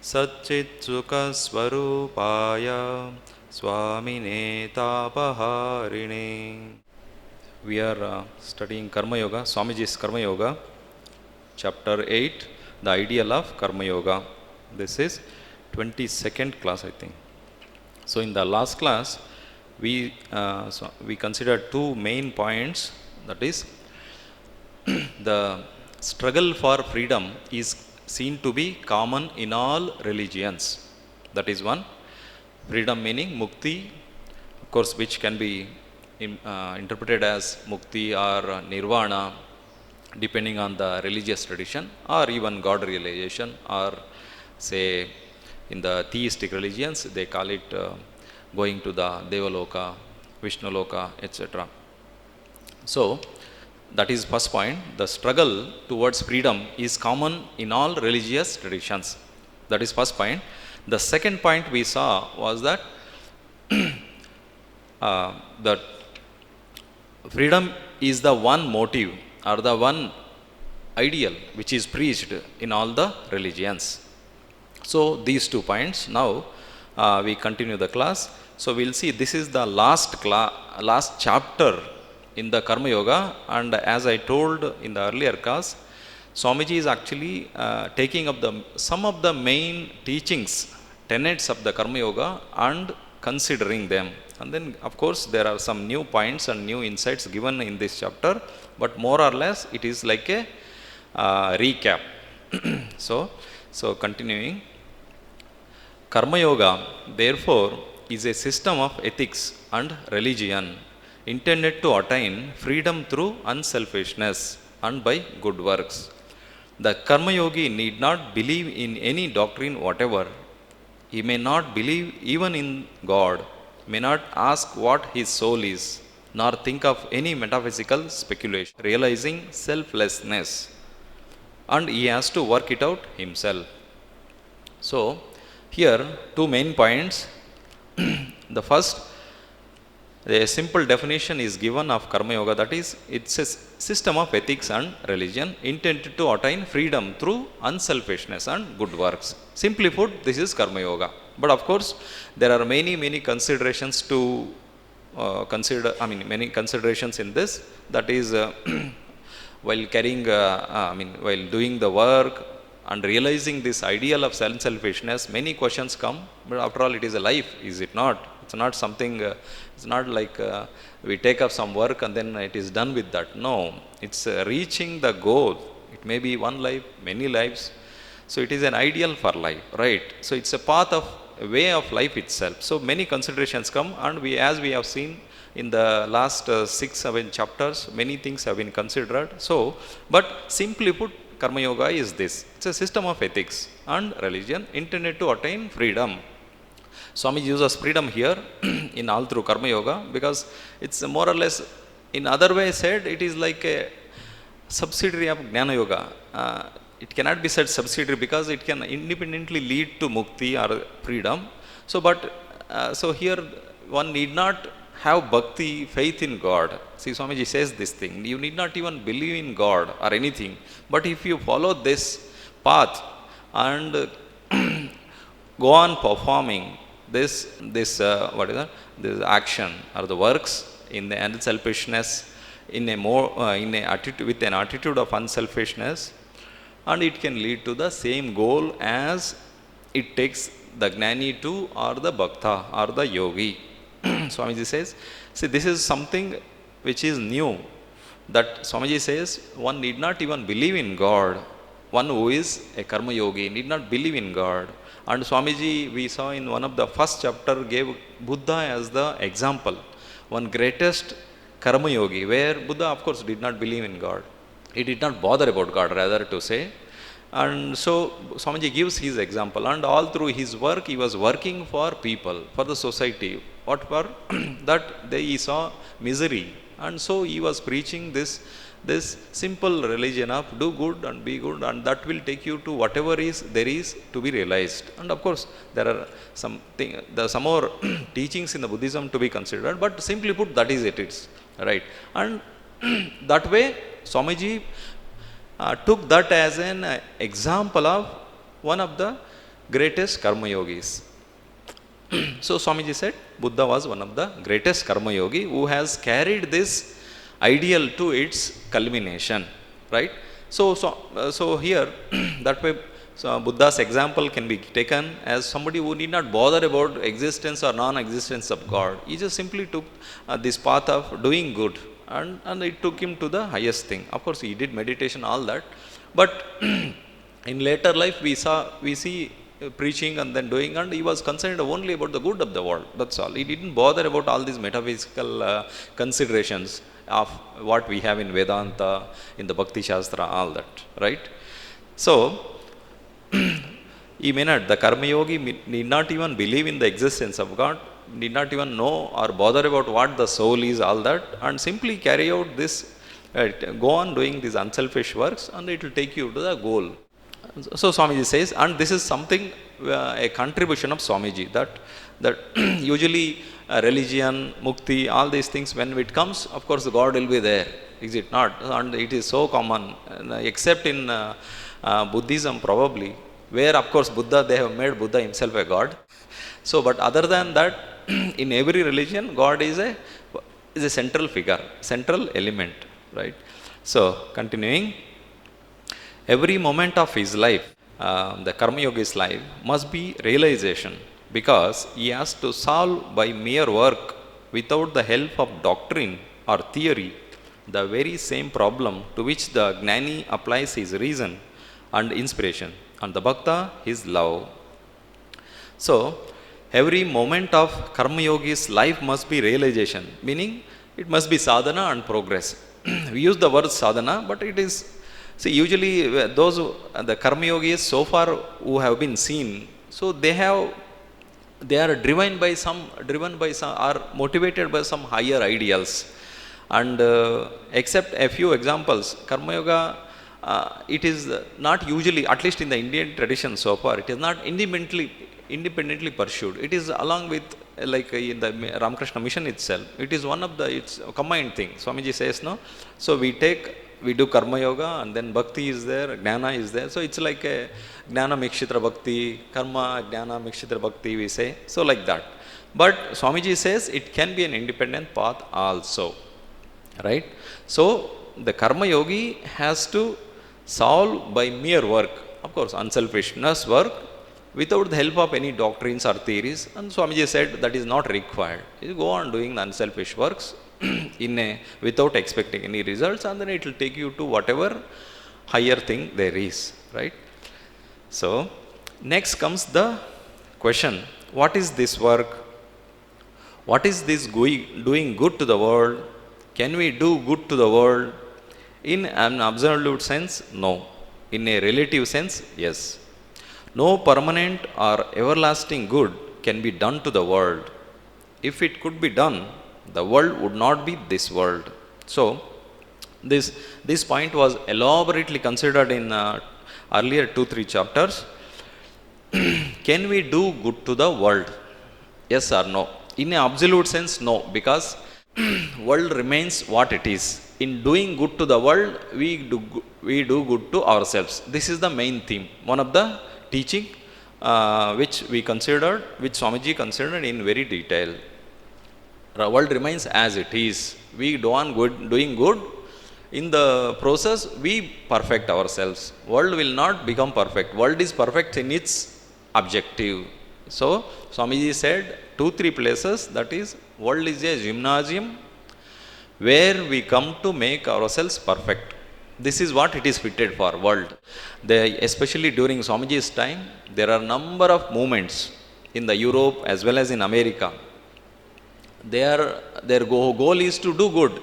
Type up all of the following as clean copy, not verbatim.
सच्चित्सुखस्वरूपाय स्वामिने तापहारिणे. We are studying Karma Yoga, Swamiji's Karma Yoga, chapter 8, the ideal of Karma Yoga. This is 22nd class, I think. So in the last class, we considered two main points, that is the struggle for freedom is seen to be common in all religions. That is one. Freedom meaning mukti, of course, which can be interpreted as mukti or nirvana, depending on the religious tradition, or even God realization, or say in the theistic religions they call it going to the Devaloka, Vishnaloka, etc. So that is first point. The struggle towards freedom is common in all religious traditions. That is first point. The second point we saw was that that freedom is the one motive or the one ideal which is preached in all the religions. So these 2 points. Now we continue the class. So we'll see this is the last chapter in the Karma Yoga, and as I told in the earlier class, Swamiji is actually taking up some of the main teachings, tenets of the Karma Yoga and considering them. And then of course there are some new points and new insights given in this chapter, but more or less it is like a recap. So continuing, Karma Yoga therefore is a system of ethics and religion intended to attain freedom through unselfishness and by good works. The Karma Yogi need not believe in any doctrine whatever. He may not believe even in God, may not ask what his soul is, nor think of any metaphysical speculation, realizing selflessness, and he has to work it out himself. So here 2 main points. The first, a simple definition is given of Karma Yoga, that is, it's a system of ethics and religion intended to attain freedom through unselfishness and good works. Simply put, this is Karma Yoga. But of course, there are many considerations to consider. Many considerations in this. That is, while carrying, while doing the work and realizing this ideal of self-selfishness, many questions come. But after all, it is a life, is it not? It's not something, it's not like we take up some work and then it is done with that. No, it's reaching the goal. It may be one life, many lives. So it is an ideal for life, right? So it's a path of a way of life itself. So many considerations come, and as we have seen in the last 6-7 chapters, many things have been considered. So, but simply put, Karma Yoga is this. It's a system of ethics and religion intended to attain freedom. Swami uses freedom here in all through Karma Yoga because it's more or less, in other way said, it is like a subsidiary of Jnana Yoga. It cannot be said subsidiary because it can independently lead to mukti or freedom. So, but so here one need not have bhakti, faith in God. See, Swamiji says this thing. You need not even believe in God or anything. But if you follow this path and go on performing this what is that? This action or the works in the unselfishness, in a more in a attitude, with an attitude of unselfishness, and it can lead to the same goal as it takes the gnani to, or the bhakta or the yogi. Swamiji says, see, this is something which is new, that Swamiji says one need not even believe in God. One who is a karma yogi need not believe in God. And Swamiji, we saw in one of the first chapter, gave Buddha as the example, one greatest karma yogi, where Buddha of course did not believe in God. He did not bother about God, rather to say. And so Swamiji gives his example, and all through his work he was working for people, for the society. What for? That he saw misery, and so he was preaching this simple religion of do good and be good, and that will take you to whatever there is to be realized. And of course there are some more teachings in the Buddhism to be considered, but simply put, that is it is right. And that way Swamiji took that as an example of one of the greatest karma yogis. So Swamiji said Buddha was one of the greatest karma yogi who has carried this ideal to its culmination, right? So here that way, so Buddha's example can be taken as somebody who need not bother about existence or non-existence of God. He just simply took this path of doing good, and it took him to the highest thing. Of course, he did meditation, all that, but in later life we see preaching and then doing, and he was concerned only about the good of the world. That's all. He didn't bother about all these metaphysical considerations of what we have in Vedanta, in the Bhakti Shastra, all that, right? So he may not, the Karma Yogi need not even believe in the existence of God, need not even know or bother about what the soul is, all that, and simply carry out this, go on doing these unselfish works, and it will take you to the goal. So Swamiji says, and this is something, a contribution of Swamiji, that usually religion, mukti, all these things, when it comes, of course God will be there, is it not? And it is so common, except in Buddhism probably, where of course Buddha, they have made Buddha himself a god. So, but other than that, in every religion, God is a central figure, central element, right? So, continuing, every moment of his life, the Karma Yogi's life, must be realization, because he has to solve by mere work, without the help of doctrine or theory, the very same problem to which the Gnani applies his reason and inspiration, and the Bhakta his love. So, every moment of Karma Yogi's life must be realization, meaning it must be sadhana and progress. We use the word sadhana, but it is, see, usually those the Karma Yogis so far who have been seen, so they are driven by some, are motivated by some higher ideals. And except a few examples, Karma Yoga, it is not usually, at least in the Indian tradition so far, it is not independently pursued. It is along with, like in the Ramakrishna mission itself, it is one of the, it's a combined thing. Swamiji says, no, so we do Karma Yoga, and then Bhakti is there, Jnana is there. So it's like a Jnana Mikshitra Bhakti, Karma Jnana Mikshitra Bhakti, we say. So like that. But Swamiji says it can be an independent path also, right? So the Karma Yogi has to solve by mere work, of course, unselfishness work, without the help of any doctrines or theories. And Swamiji said that is not required. You go on doing the unselfish works without expecting any results, and then it will take you to whatever higher thing there is, right? So next comes the question, what is this work? What is this doing good to the world? Can we do good to the world? In an absolute sense, no. In a relative sense, yes. No permanent or everlasting good can be done to the world. If it could be done, the world would not be this world. So, this point was elaborately considered in earlier 2-3 chapters. Can we do good to the world? Yes or no? In an absolute sense, no, because world remains what it is. In doing good to the world, we do good to ourselves. This is the main theme. One of the teaching which Swamiji considered in very detail. The world remains as it is. We do on doing good. In the process, we perfect ourselves. World will not become perfect. World is perfect in its objective. So, Swamiji said 2-3 places, that is, world is a gymnasium where we come to make ourselves perfect. This is what it is fitted for, world. Especially during Swamiji's time, there are number of movements in the Europe as well as in America. Their goal is to do good,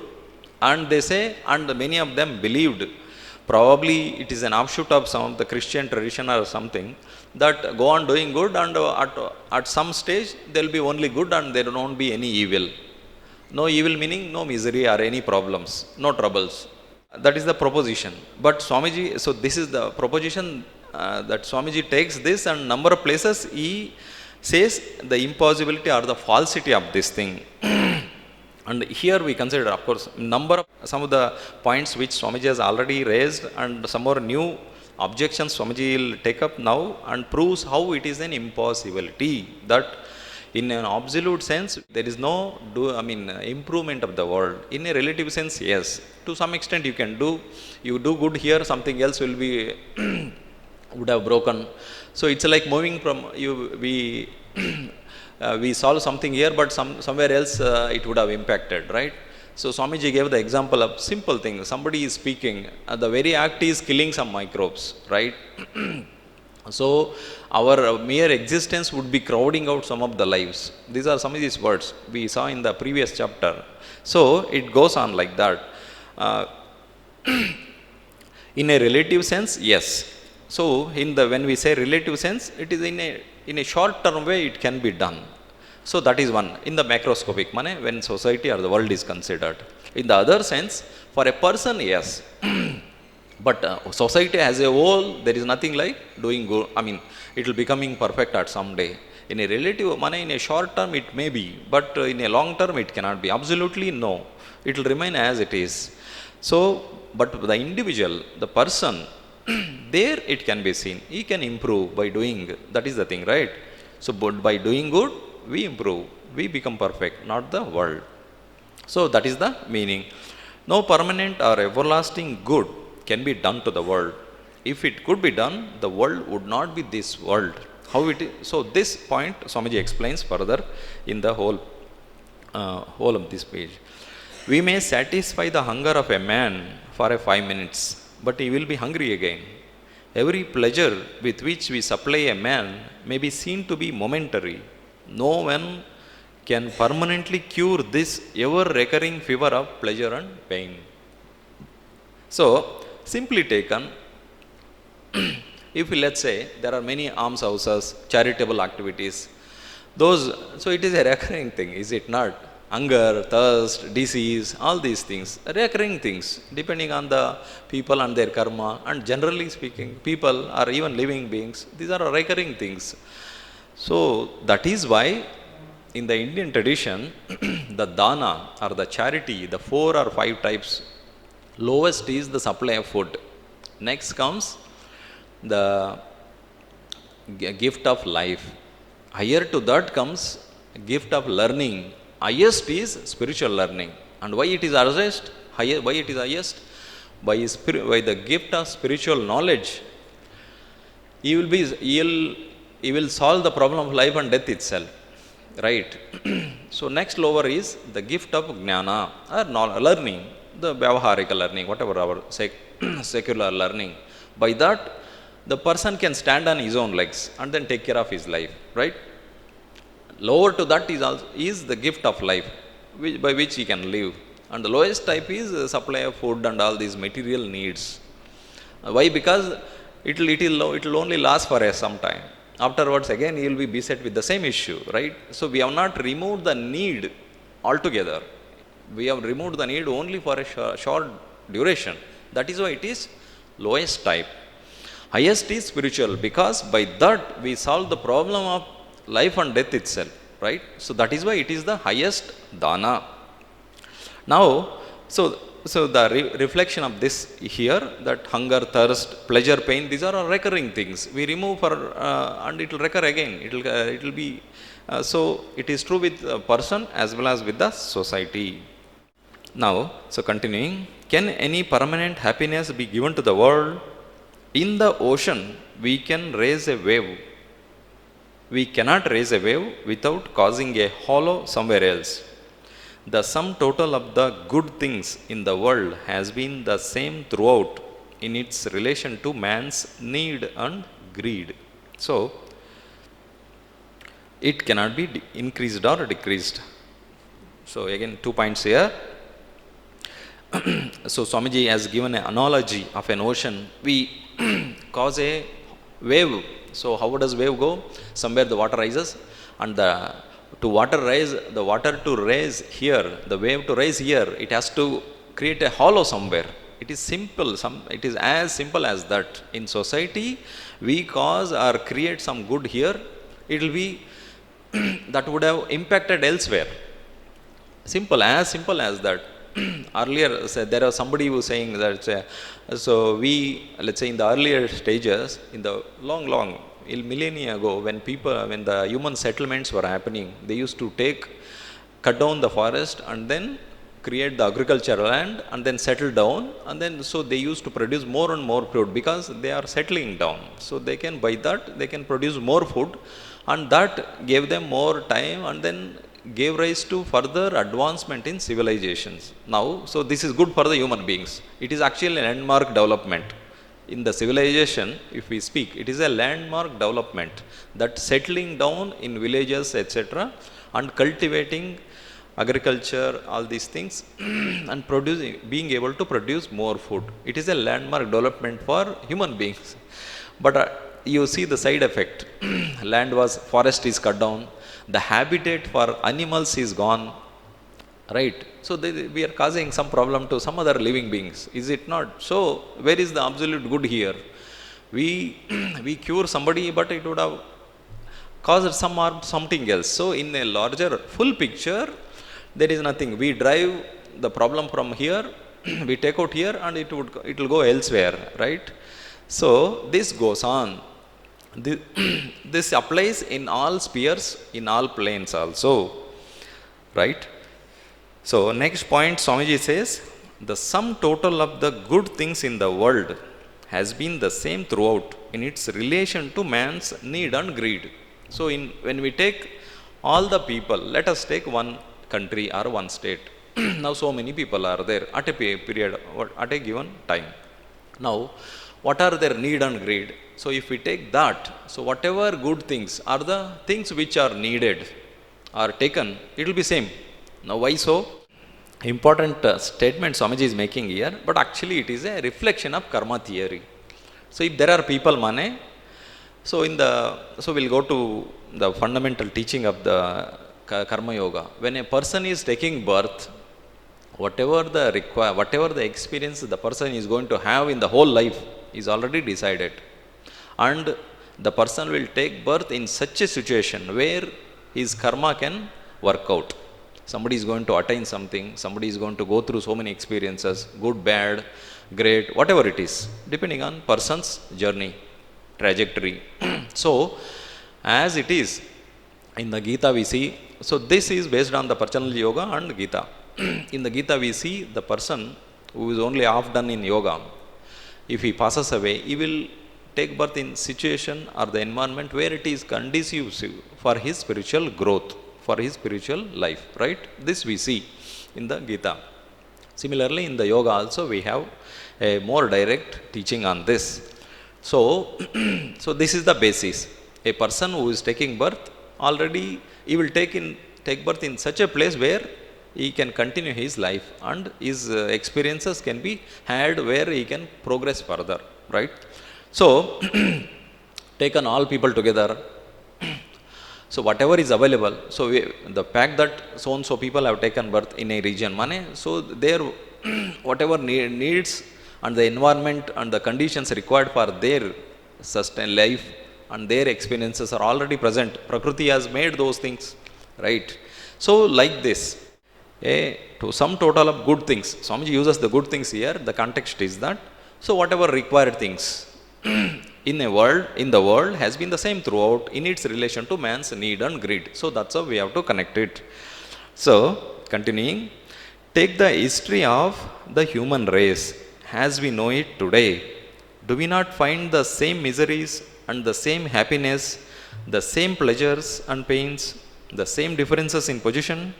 and they say, and many of them believed, probably it is an offshoot of some of the Christian tradition or something, that go on doing good, and at some stage there will be only good and there won't be any evil. No evil meaning no misery or any problems, no troubles. That is the proposition. But Swamiji, so this is the proposition that Swamiji takes this, and number of places he says the impossibility or the falsity of this thing. And here we consider, of course, some of the points which Swamiji has already raised, and some more new objections Swamiji will take up now and proves how it is an impossibility that in an absolute sense there is no improvement of the world. In a relative sense, yes, to some extent you do good here, something else will be would have broken. So it's like moving from we solve something here, but somewhere else it would have impacted, right? So Swamiji gave the example of simple thing. Somebody is speaking, the very act is killing some microbes, right? So our mere existence would be crowding out some of the lives. These are some of these words we saw in the previous chapter. So it goes on like that. In a relative sense, yes. So when we say relative sense, it is in a short term way it can be done. So that is one in the macroscopic manner when society or the world is considered. In the other sense, for a person, yes. But society as a whole, there is nothing like doing good. It will becoming perfect at some day. In a relative manner, in a short term it may be, but in a long term it cannot be. Absolutely no. It will remain as it is. So, but the individual, the person, there it can be seen. He can improve by doing. That is the thing, right? So, but by doing good, we improve. We become perfect, not the world. So, that is the meaning. No permanent or everlasting good can be done to the world. If it could be done, the world would not be this world. How it is? So this point Swamiji explains further in the whole of this page. We may satisfy the hunger of a man for 5 minutes, but he will be hungry again. Every pleasure with which we supply a man may be seen to be momentary. No one can permanently cure this ever-recurring fever of pleasure and pain. So, simply taken, if let's say there are many alms houses, charitable activities, so it is a recurring thing, is it not? Hunger, thirst, disease, all these things, recurring things, depending on the people and their karma, and generally speaking, people are even living beings, these are recurring things. So, that is why in the Indian tradition, the dana or the charity, the 4 or 5 types, lowest is the supply of food. Next comes the gift of life. Higher to that comes gift of learning. Highest is spiritual learning. And why it is highest? Why it is highest? By the gift of spiritual knowledge, he will solve the problem of life and death itself. Right? So next lower is the gift of jnana or learning, the vyavaharika learning, whatever our secular learning. By that, the person can stand on his own legs and then take care of his life. Right? Lower to that is the gift of life, by which he can live. And the lowest type is the supply of food and all these material needs. Why? Because it will only last for some time. Afterwards, again, he will be beset with the same issue, right? So, we have not removed the need altogether. We have removed the need only for a short duration. That is why it is lowest type. Highest is spiritual, because by that we solve the problem of life and death itself, right? So, that is why it is the highest dana. Now, so the reflection of this here, that hunger, thirst, pleasure, pain, these are all recurring things. We remove and it will recur again. It will be so. It is true with a person as well as with the society. Now, so continuing, can any permanent happiness be given to the world? In the ocean, we can raise a wave. We cannot raise a wave without causing a hollow somewhere else. The sum total of the good things in the world has been the same throughout in its relation to man's need and greed. So, it cannot be increased or decreased. So, again 2 points here. So, Swamiji has given an analogy of an ocean. We cause a wave. So, how does wave go? Somewhere the water rises, and the water to rise here, the wave to rise here, it has to create a hollow somewhere. It is simple. It is as simple as that. In society, we cause or create some good here. It will be that would have impacted elsewhere. Simple as that. earlier, there was somebody who was saying that, so we, let's say in the earlier stages, in the long millennia ago, when the human settlements were happening, they used to cut down the forest and then create the agricultural land and then settle down, and then so they used to produce more and more food because they are settling down. So they can, by that they can produce more food, and that gave them more time and then gave rise to further advancement in civilizations. Now, so this is good for the human beings. It is actually a landmark development. In the civilization, if we speak, it is a landmark development, that settling down in villages, etc., and cultivating agriculture, all these things, and being able to produce more food. It is a landmark development for human beings. But you see the side effect. Forest is cut down, the habitat for animals is gone, right? So we are causing some problem to some other living beings, is it not? So where is the absolute good here? We cure somebody, but it would have caused some harm, something else. So in a larger full picture, there is nothing. We drive the problem from here, we take out here, and it will go elsewhere, right? So this goes on. This applies in all spheres, in all planes also, right? So next point, Swamiji says, the sum total of the good things in the world has been the same throughout in its relation to man's need and greed. So when we take all the people, let us take one country or one state. Now so many people are there at a period, at a given time. Now, what are their need and greed? So if we take that, so whatever good things are the things which are needed are taken, it will be same. Now why so? Important statement Swamiji is making here, but actually it is a reflection of karma theory. So if there are people mane, so we'll go to the fundamental teaching of the karma yoga. When a person is taking birth, whatever the experience the person is going to have in the whole life is already decided, and the person will take birth in such a situation where his karma can work out. Somebody is going to attain something, somebody is going to go through so many experiences, good, bad, great, whatever it is, depending on person's journey, trajectory. So as it is in the Gita we see, so this is based on the Patanjali Yoga and Gita. In the Gita we see the person who is only half done in yoga, if he passes away, he will take birth in situation or the environment where it is conducive for his spiritual growth, for his spiritual life, right? This we see in the Gita. Similarly, in the yoga also we have a more direct teaching on this. So, so this is the basis. A person who is taking birth, already he will take birth in such a place where he can continue his life and his experiences can be had where he can progress further, right? So, taken all people together, so whatever is available, so the fact that so and so people have taken birth in a region, so their whatever needs and the environment and the conditions required for their sustained life and their experiences are already present. Prakriti has made those things, right? So like this, to some total of good things, Swamiji uses the good things here, the context is that, so whatever required things in the world has been the same throughout in its relation to man's need and greed. So that's how we have to connect it. So continuing, take the history of the human race as we know it today. Do we not find the same miseries and the same happiness, the same pleasures and pains, the same differences in position?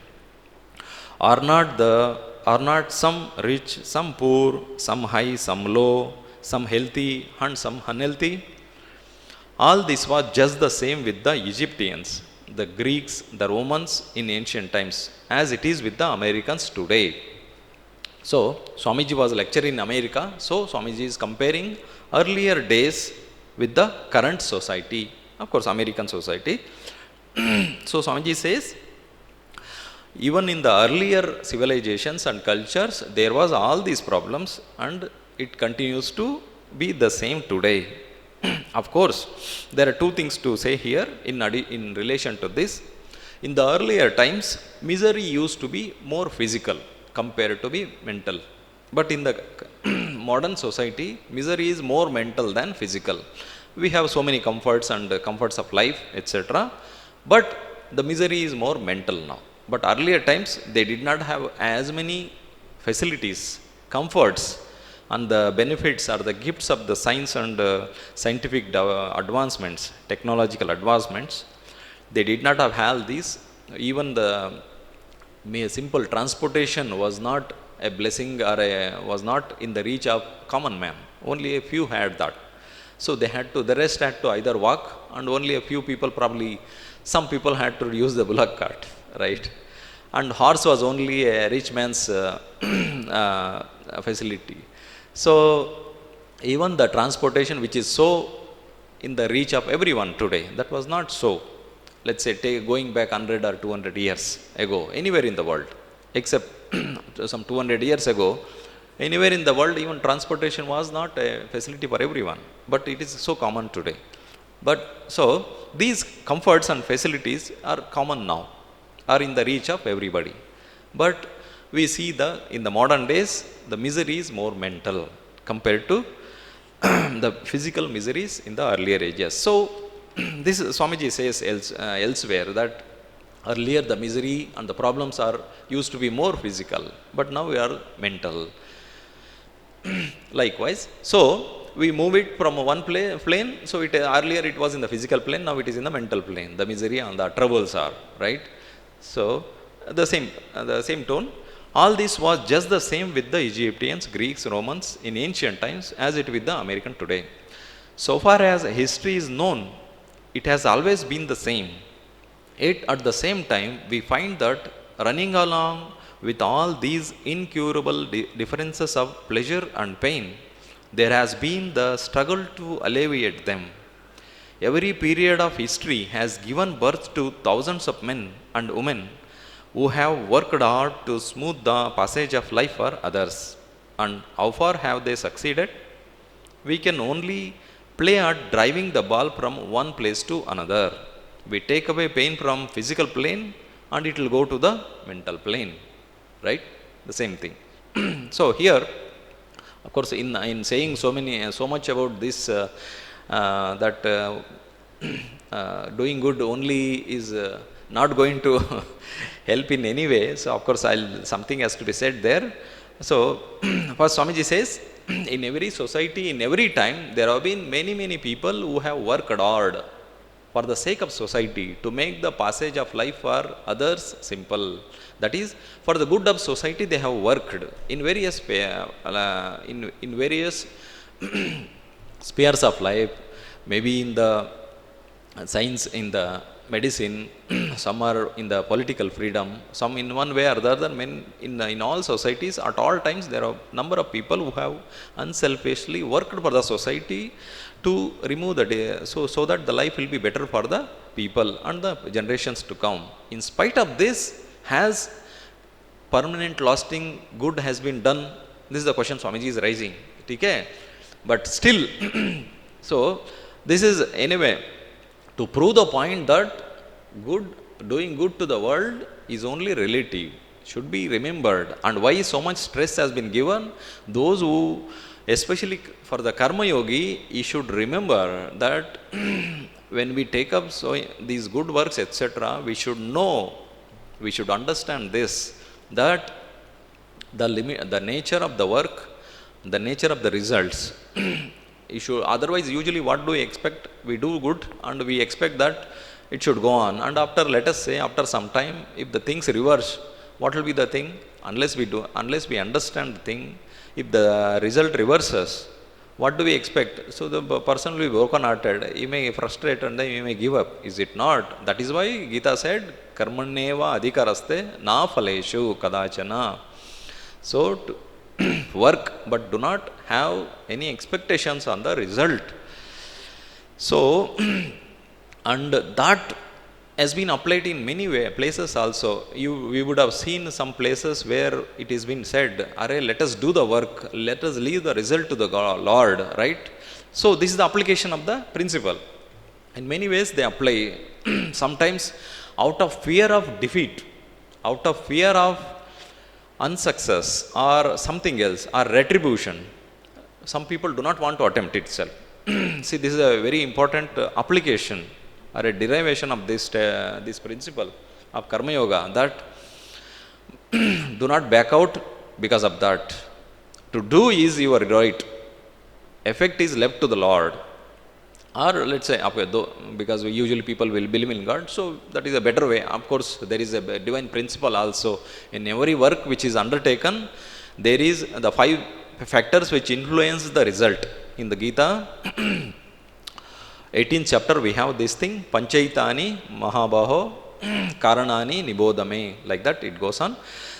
Are not some rich, some poor, some high, some low, some healthy and some unhealthy? All this was just the same with the Egyptians, the Greeks, the Romans in ancient times, as it is with the Americans today. So, Swamiji was lecturing in America, so Swamiji is comparing earlier days with the current society, of course American society. So Swamiji says, even in the earlier civilizations and cultures, there was all these problems and it continues to be the same today. Of course, there are two things to say here in relation to this. In the earlier times, misery used to be more physical. compared to be mental. But in the modern society, misery is more mental than physical. We have so many comforts and comforts of life, etc. But the misery is more mental now. But earlier times, they did not have as many facilities, comforts, and the benefits or the gifts of the science and scientific advancements, technological advancements. They did not have all these. Even the simple transportation was not a blessing or was not in the reach of common man. Only a few had that. So they had to, the rest had to either walk, and only a few people, probably some people, had to use the bullock cart, right? And horse was only a rich man's facility. So even the transportation, which is so in the reach of everyone today, that was not so. Let's say going back 100 or 200 years ago, anywhere in the world, except some 200 years ago, anywhere in the world, even transportation was not a facility for everyone. But it is so common today. But so these comforts and facilities are common now, are in the reach of everybody. But we see in the modern days, the misery is more mental compared to the physical miseries in the earlier ages. So this Swamiji says elsewhere that earlier the misery and the problems are used to be more physical, but now we are mental. Likewise, so we move it from one plane. So earlier it was in the physical plane, now it is in the mental plane. The misery and the troubles are, right? So the same tone. All this was just the same with the Egyptians, Greeks, Romans in ancient times as it with the American today. So far as history is known, it has always been the same. Yet at the same time, we find that running along with all these incurable differences of pleasure and pain, there has been the struggle to alleviate them. Every period of history has given birth to thousands of men and women who have worked hard to smooth the passage of life for others. And how far have they succeeded? We can only play at driving the ball from one place to another. We take away pain from physical plane and it will go to the mental plane, right? The same thing. So here, of course, in saying so much about this, that doing good only is not going to help in any way. So of course, something has to be said there. So first Swamiji says, in every society, in every time, there have been many people who have worked hard for the sake of society to make the passage of life for others simple. That is, for the good of society, they have worked in various in various spheres of life. Maybe in the science, in the medicine, some are in the political freedom, some in one way or the other. In all societies, at all times, there are number of people who have unselfishly worked for the society to remove so that the life will be better for the people and the generations to come. In spite of this, has permanent lasting good has been done? This is the question Swamiji is raising. Okay? But still, so this is anyway to prove the point that doing good to the world is only relative, should be remembered. And why so much stress has been given? Those who, especially for the karma yogi, he should remember that when we take up these good works, etc., we should know, we should understand this, that the nature of the work, the nature of the results. Otherwise, usually what do we expect? We do good and we expect that it should go on. And after, let us say, after some time, if the things reverse, what will be the thing? Unless we understand the thing, if the result reverses, what do we expect? So the person will be broken hearted, he may frustrate and then he may give up. Is it not? That is why Gita said, Karmanneva adhikaraste na phaleshu kadachana. So to work, but do not have any expectations on the result. So, and that has been applied in many places also. We would have seen some places where it has been said, "Arey, let us do the work, let us leave the result to the Lord," right? So this is the application of the principle. In many ways they apply. Sometimes out of fear of defeat, out of fear of unsuccess or something else or retribution, some people do not want to attempt itself. See, this is a very important application or a derivation of this principle of Karma Yoga, that do not back out because of that. To do is your right. Effect is left to the Lord. Or let's say, okay, though, because usually people will believe in God, so that is a better way. Of course, there is a divine principle also. In every work which is undertaken, there is the 5 factors which influence the result. In the Gita, 18th chapter, we have this thing, Panchaitani Mahabaho Karanani Nibodame, like that it goes on.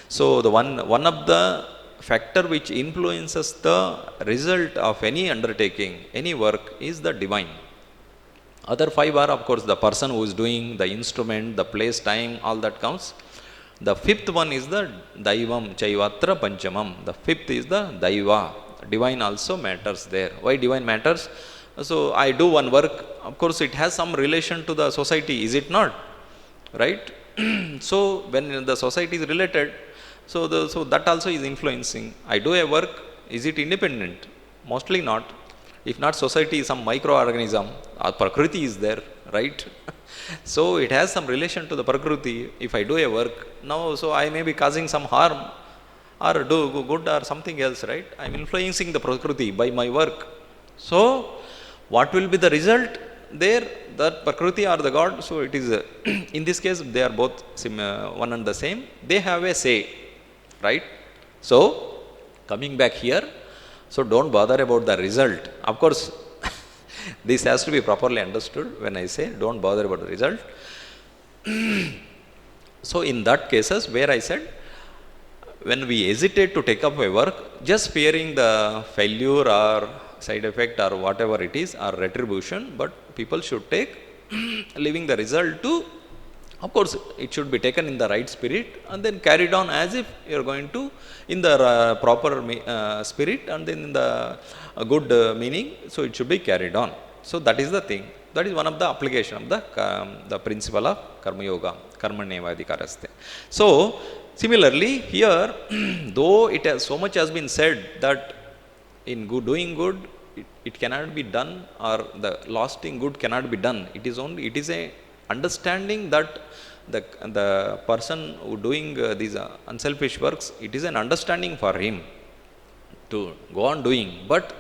So the one of the factor which influences the result of any undertaking, any work, is the divine. Other 5 are, of course, the person who is doing, the instrument, the place, time, all that counts. The 5th one is the Daivam Chaivatra Panchamam. The 5th is the Daiva. Divine also matters there. Why divine matters? So I do one work, of course it has some relation to the society, is it not? Right? So when the society is related, so that also is influencing. I do a work, is it independent? Mostly not. If not society, some microorganism or Prakriti is there, right? So it has some relation to the Prakriti. If I do a work now, so I may be causing some harm or do good or something else, right? I am influencing the Prakriti by my work. So what will be the result there? That Prakriti or the God, so it is in this case they are both one and the same. They have a say, right? So coming back here, so don't bother about the result. Of course, this has to be properly understood when I say don't bother about the result. So in that cases where I said, when we hesitate to take up a work, just fearing the failure or side effect or whatever it is, or retribution, but people should take leaving the result to, of course it should be taken in the right spirit and then carried on as if you are going to in the proper spirit and then in the good meaning, so it should be carried on. So that is the thing. That is one of the application of the principle of Karma Yoga, Karmanevadikaraste. So similarly here, though it has so much has been said that in doing good it cannot be done, or the lasting good cannot be done, it is a understanding that the person who doing these unselfish works, it is an understanding for him to go on doing, but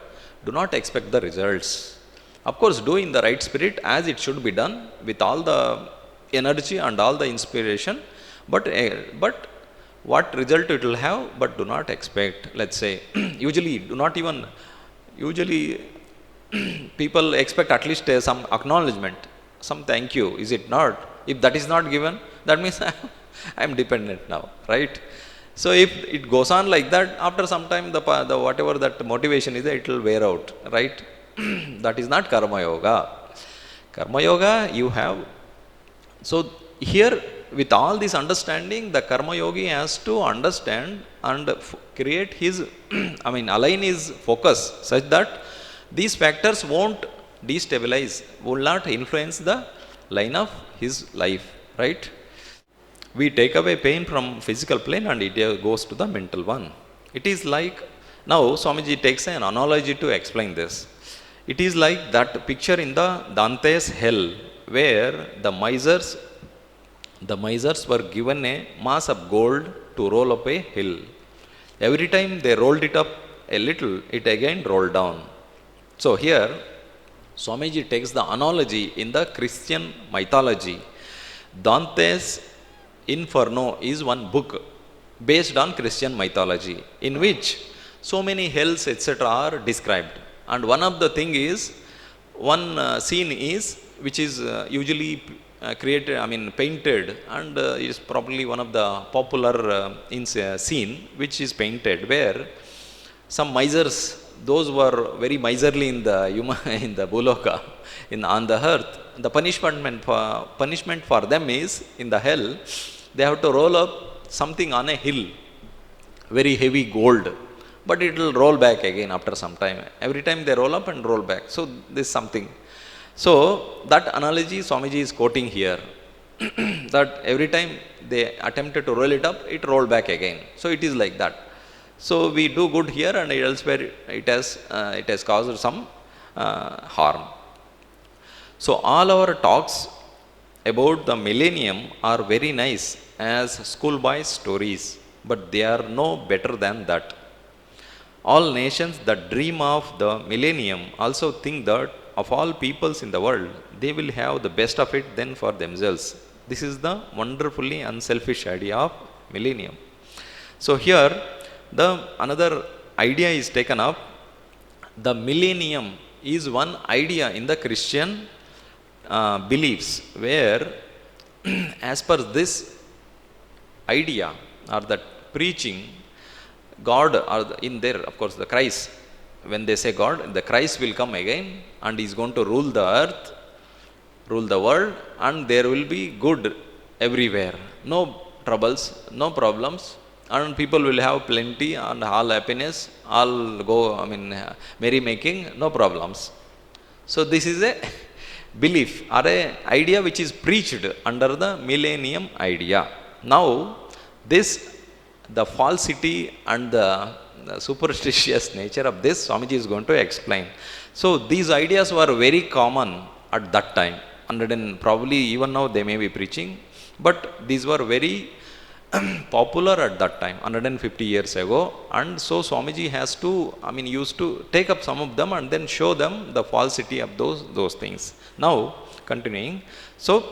do not expect the results. Of course, do in the right spirit as it should be done with all the energy and all the inspiration, but what result it will have, but do not expect. Let's say usually people expect at least some acknowledgement, some thank you, is it not? If that is not given, that means I am dependent now, right? So if it goes on like that, after some time the whatever that motivation is, it will wear out, right? That is not Karma Yoga. Karma Yoga you have. So here, with all this understanding, the Karma Yogi has to understand and create his align his focus such that these factors won't destabilize, will not influence the line of his life, right? We take away pain from physical plane and it goes to the mental one. It is like, now Swamiji takes an analogy to explain this. It is like that picture in the Dante's hell, where the misers were given a mass of gold to roll up a hill. Every time they rolled it up a little, it again rolled down. So here Swamiji takes the analogy in the Christian mythology. Dante's Inferno is one book based on Christian mythology, in which so many hells etc. are described. And one of the thing is, one scene is, which is usually created, painted, and is probably one of the popular scene which is painted, where some misers, those who are very miserly in the in the Buloka, on the earth, the punishment for them is, in the hell, they have to roll up something on a hill, very heavy gold, but it will roll back again after some time. Every time they roll up and roll back. So this is something. So that analogy Swamiji is quoting here. that every time they attempted to roll it up, it rolled back again. So it is like that. So we do good here, and elsewhere it has caused some harm. So all our talks about the millennium are very nice as schoolboy stories, but they are no better than that. All nations that dream of the millennium also think that of all peoples in the world, they will have the best of it then for themselves. This is the wonderfully unselfish idea of millennium. So here the another idea is taken up. The millennium is one idea in the Christian beliefs, where as per this idea or that preaching, God, or in there, of course, the Christ, when they say God, the Christ will come again and is going to rule the earth, rule the world, and there will be good everywhere. No troubles, no problems, and people will have plenty and all happiness, all go, merry making, no problems. So this is a belief or a idea which is preached under the millennium idea. Now this, the falsity and the superstitious nature of this, Swamiji is going to explain. So these ideas were very common at that time, and probably even now they may be preaching, but these were very popular at that time, 150 years ago. And so Swamiji has to, used to take up some of them and then show them the falsity of those things. Now continuing, so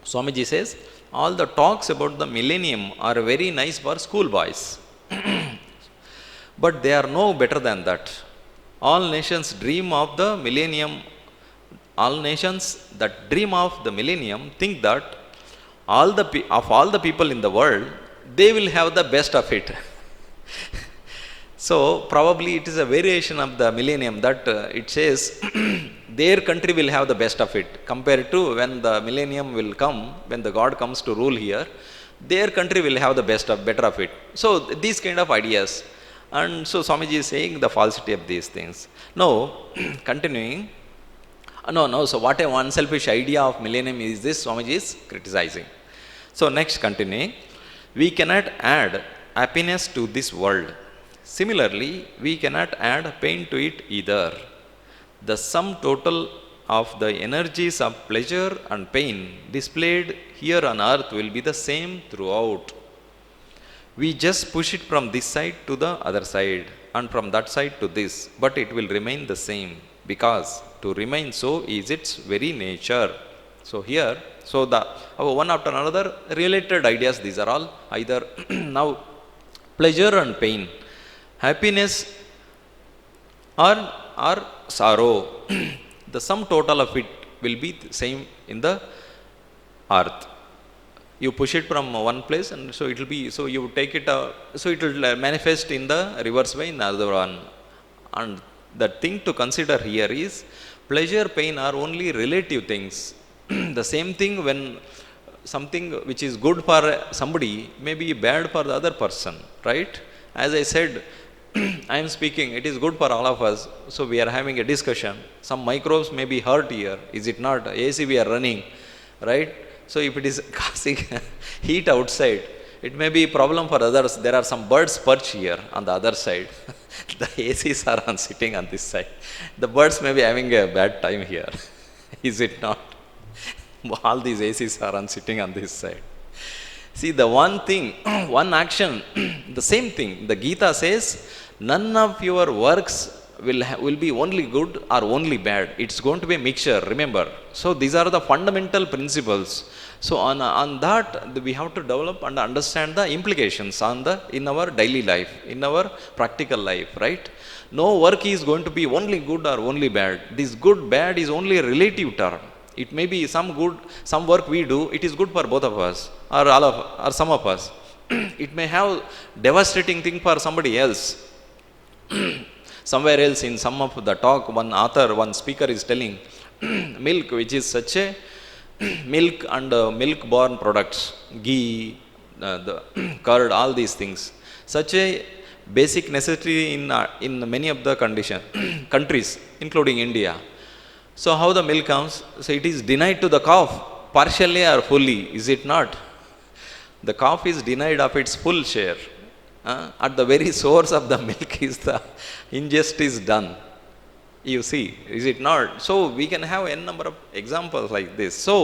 Swamiji says, all the talks about the millennium are very nice for schoolboys, but they are no better than that. All nations dream of the millennium. All nations that dream of the millennium think that of all the people in the world, they will have the best of it. So probably it is a variation of the millennium that it says their country will have the best of it, compared to when the millennium will come, when the God comes to rule here, their country will have the better of it. So these kind of ideas. And so Swamiji is saying the falsity of these things. Now continuing, no, so what a unselfish idea of millennium is this, Swamiji is criticizing. So next continuing, we cannot add happiness to this world. Similarly, we cannot add pain to it either. The sum total of the energies of pleasure and pain displayed here on earth will be the same throughout. We just push it from this side to the other side, and from that side to this, but it will remain the same, because to remain so is its very nature. So here, so the one after another related ideas, these are all either now pleasure and pain, happiness or sorrow, the sum total of it will be the same in the earth. You push it from one place, and so it will be, so you take it, so it will manifest in the reverse way in the other one. And the thing to consider here is, pleasure, pain are only relative things. The same thing, when something which is good for somebody may be bad for the other person, right? As I said, I am speaking, it is good for all of us, so we are having a discussion. Some microbes may be hurt here, is it not? AC we are running, right? So if it is causing heat outside, it may be a problem for others. There are some birds perch here on the other side. The ACs are sitting on this side. The birds may be having a bad time here. Is it not? All these ACs are sitting on this side. See, the one thing, one action, the same thing. The Gita says, none of your works will be only good or only bad. It's going to be a mixture, remember. So these are the fundamental principles. So on that we have to develop and understand the implications in our daily life, in our practical life, right? No work is going to be only good or only bad. This good, bad is only a relative term. It may be some good, some work we do, it is good for both of us or or some of us. It may have devastating thing for somebody else. Somewhere else in some of the talk, one speaker is telling milk, which is such a milk and milk-borne products, ghee, the curd, all these things, such a basic necessity in many of the countries, including India. So how the milk comes? So it is denied to the calf. partially or fully, is it not? The calf is denied of its full share. At the very source of the milk is the injustice done. You see, is it not? So we can have n number of examples like this. So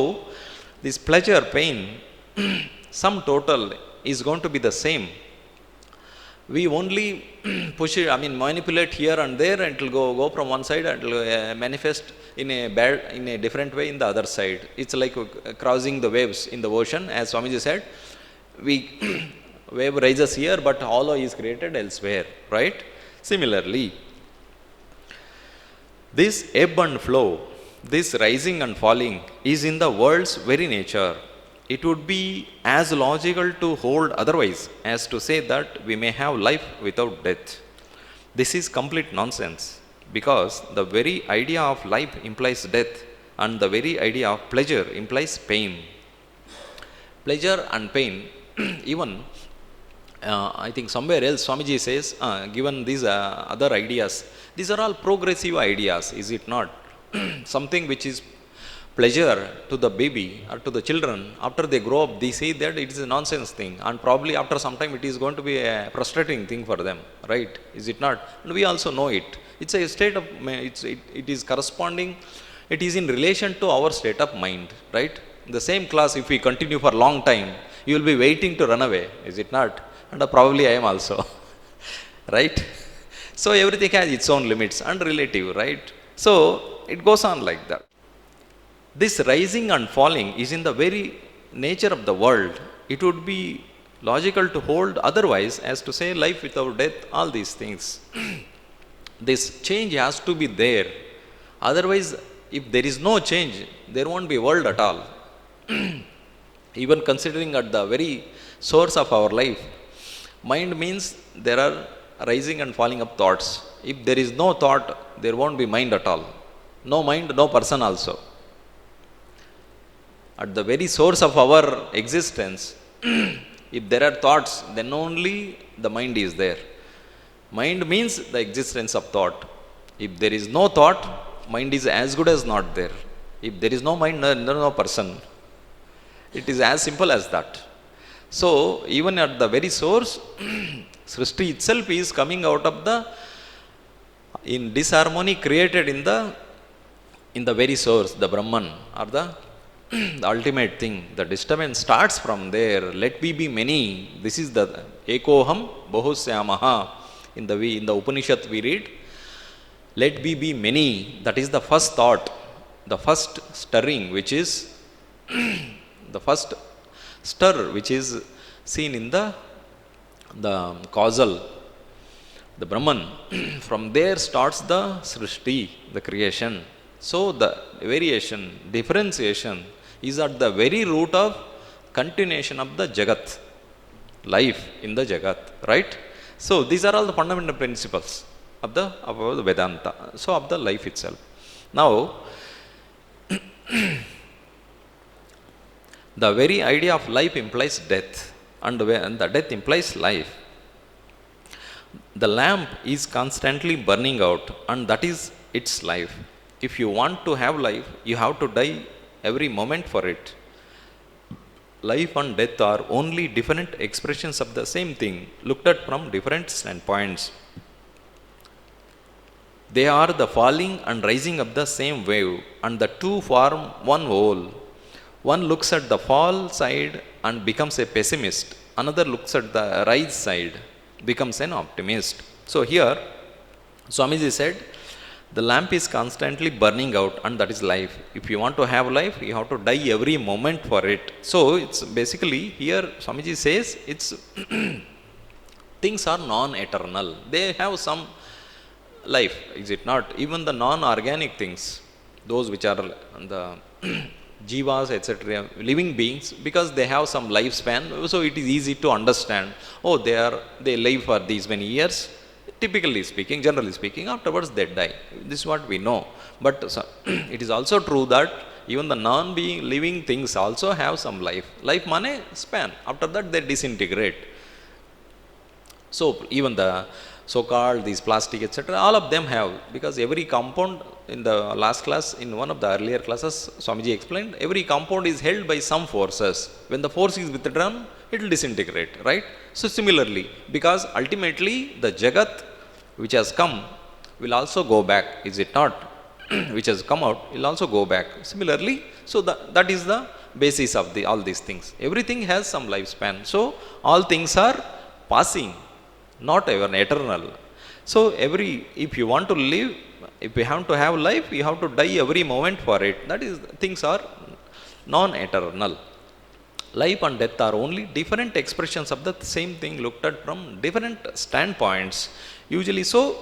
this pleasure, pain, sum total is going to be the same. We only push it, manipulate here and there, and it will go from one side and it will manifest in a different way in the other side. It's like crossing the waves in the ocean, as Swamiji said. We wave rises here, but hollow is created elsewhere, right? Similarly, this ebb and flow, this rising and falling is in the world's very nature. It would be as logical to hold otherwise as to say that we may have life without death. This is complete nonsense, because the very idea of life implies death, and the very idea of pleasure implies pain. Pleasure and pain, even I think somewhere else Swamiji says, given these other ideas, these are all progressive ideas, is it not? Something which is pleasure to the baby or to the children, after they grow up, they say that it is a nonsense thing, and probably after some time it is going to be a frustrating thing for them, right? Is it not? And we also know it. It's a state of, it is corresponding, it is in relation to our state of mind, right? In the same class, if we continue for a long time, you will be waiting to run away, is it not? And probably I am also, right? So everything has its own limits and relative, right? So it goes on like that. This rising and falling is in the very nature of the world. It would be logical to hold otherwise as to say life without death, all these things. This change has to be there. Otherwise, if there is no change, there won't be world at all. Even considering at the very source of our life, mind means there are rising and falling of thoughts. If there is no thought, there won't be mind at all. No mind, no person also. At the very source of our existence, if there are thoughts, then only the mind is there. Mind means the existence of thought. If there is no thought, mind is as good as not there. If there is no mind, there is no person. It is as simple as that. So, even at the very source, Srishti itself is coming out of the in disharmony created in the very source, the Brahman, or the ultimate thing. The disturbance starts from there. Let me be many. This is the Ekoham Bahusyamaha. In the Upanishad we read, let me be many. That is the first thought, the first stirring, which is the first stir which is seen in the causal, the Brahman. From there starts the Srishti, the creation. So the variation, differentiation is at the very root of continuation of the Jagat, life in the Jagat, right? So these are all the fundamental principles of the Vedanta, so of the life itself. Now, the very idea of life implies death, and the death implies life. The lamp is constantly burning out, and that is its life. If you want to have life, you have to die every moment for it. Life and death are only different expressions of the same thing, looked at from different standpoints. They are the falling and rising of the same wave, and the two form one whole. One looks at the fall side and becomes a pessimist. Another looks at the rise side, becomes an optimist. So here, Swamiji said, the lamp is constantly burning out, and that is life. If you want to have life, you have to die every moment for it. So it's basically here Swamiji says it's things are non-eternal. They have some life, is it not? Even the non-organic things, those which are the jivas, etc., living beings, because they have some lifespan, so it is easy to understand. Oh, they live for these many years. Typically speaking, generally speaking, afterwards they die. This is what we know. But it is also true that even the non-being living things also have some life. Life means span. After that they disintegrate. So even the so-called these plastic, etc., all of them have, because every compound, in the last class, in one of the earlier classes, Swamiji explained, every compound is held by some forces. When the force is withdrawn, it will disintegrate, right? So similarly, because ultimately the Jagat which has come will also go back, is it not? Which has come out will also go back. Similarly, so that is the basis of all these things. Everything has some lifespan. So all things are passing, not even eternal. So if you want to live, if you have to have life, you have to die every moment for it. That is, things are non-eternal. Life and death are only different expressions of the same thing looked at from different standpoints. Usually, so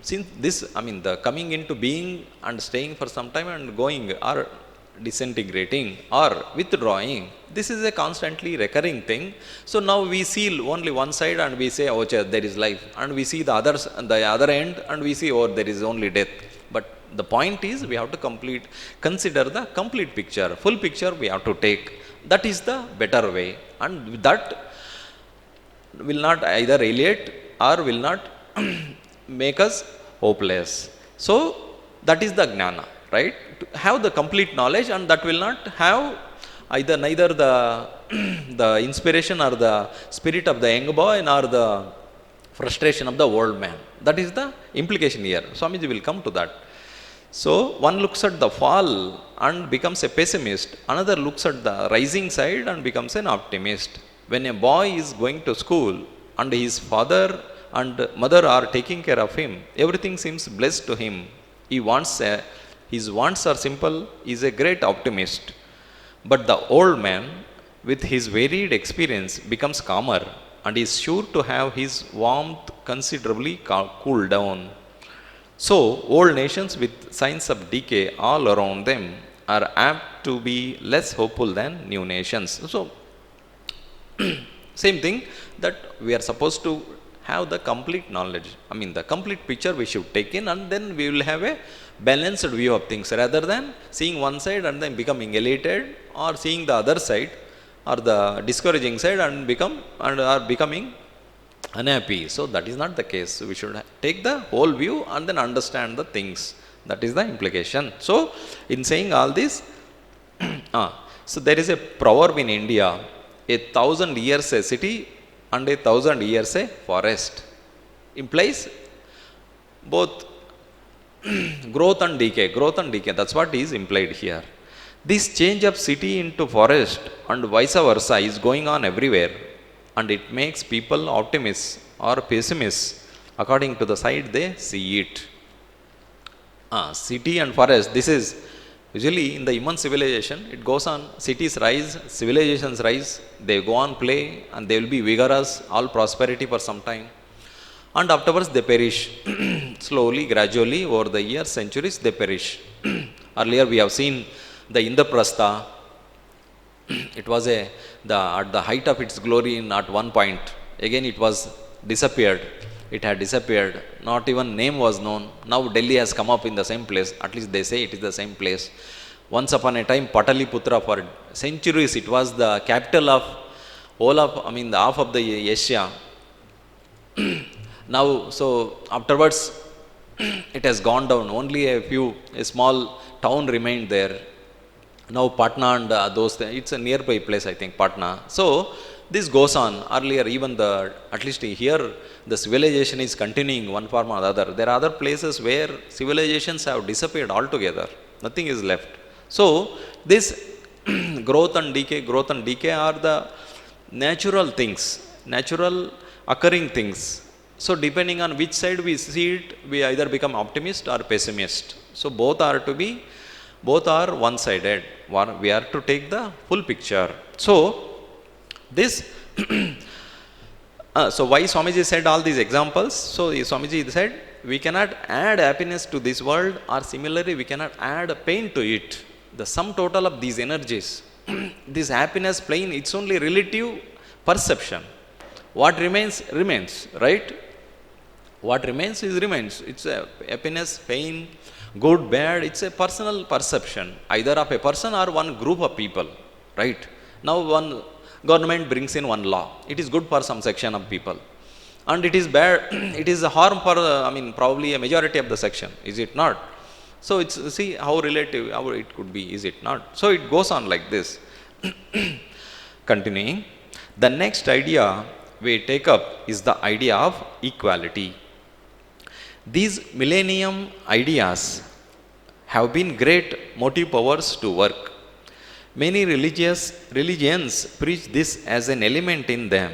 since this, the coming into being and staying for some time and going or disintegrating or withdrawing, this is a constantly recurring thing. So now we see only one side and we say, oh, there is life, and we see the other end and we see, oh, there is only death. But the point is, we have to consider the complete picture, full picture we have to take. That is the better way, and that will not either alienate or will not make us hopeless. So that is the jnana, right? To have the complete knowledge, and that will not have neither the the inspiration or the spirit of the young boy nor the frustration of the old man. That is the implication here. Swamiji will come to that. So one looks at the fall and becomes a pessimist. Another looks at the rising side and becomes an optimist. When a boy is going to school and his father and mother are taking care of him, everything seems blessed to him. His wants are simple. He is a great optimist. But the old man, with his varied experience, becomes calmer and is sure to have his warmth considerably cooled down. So, old nations with signs of decay all around them are apt to be less hopeful than new nations. So, same thing, that we are supposed to have the complete knowledge. The complete picture we should take in, and then we will have a balanced view of things, rather than seeing one side and then becoming elated, or seeing the other side or the discouraging side and are becoming unhappy. So that is not the case. We should take the whole view and then understand the things. That is the implication. So in saying all this, so there is a proverb in India: 1,000 years a city and 1,000 years a forest. Implies both growth and decay. That's what is implied here. This change of city into forest and vice versa is going on everywhere, and it makes people optimists or pessimists according to the side they see it. City and forest, this is usually in the human civilization, it goes on. Cities rise, civilizations rise, they go on play, and they will be vigorous, all prosperity for some time, and afterwards they perish. Slowly, gradually, over the years, centuries, they perish. Earlier we have seen the Indraprastha. It was at the height of its glory at one point. Again it was disappeared. It had disappeared. Not even name was known. Now Delhi has come up in the same place. At least they say it is the same place. Once upon a time, Pataliputra, for centuries, it was the capital of the half of the Asia. Now, so afterwards, it has gone down. Only a small town remained there. Now Patna and those things, it's a nearby place, I think, Patna. So this goes on. Earlier, even at least here, the civilization is continuing one form or the other. There are other places where civilizations have disappeared altogether. Nothing is left. So this growth and decay are the natural things, natural occurring things. So depending on which side we see it, we either become optimist or pessimist. So both are one-sided. We are to take the full picture. So this, so why Swamiji said all these examples? So Swamiji said, we cannot add happiness to this world, or similarly we cannot add pain to it. The sum total of these energies, this happiness plane, it's only relative perception. What remains, right? What remains. It's a happiness, pain, good, bad. It's a personal perception, either of a person or one group of people, right? Now one government brings in one law. It is good for some section of people. And it is bad, it is a harm for, probably a majority of the section, is it not? So it's, see how relative, how it could be, is it not? So it goes on like this. Continuing, the next idea we take up is the idea of equality. These millennium ideas have been great motive powers to work. Many religions preach this as an element in them,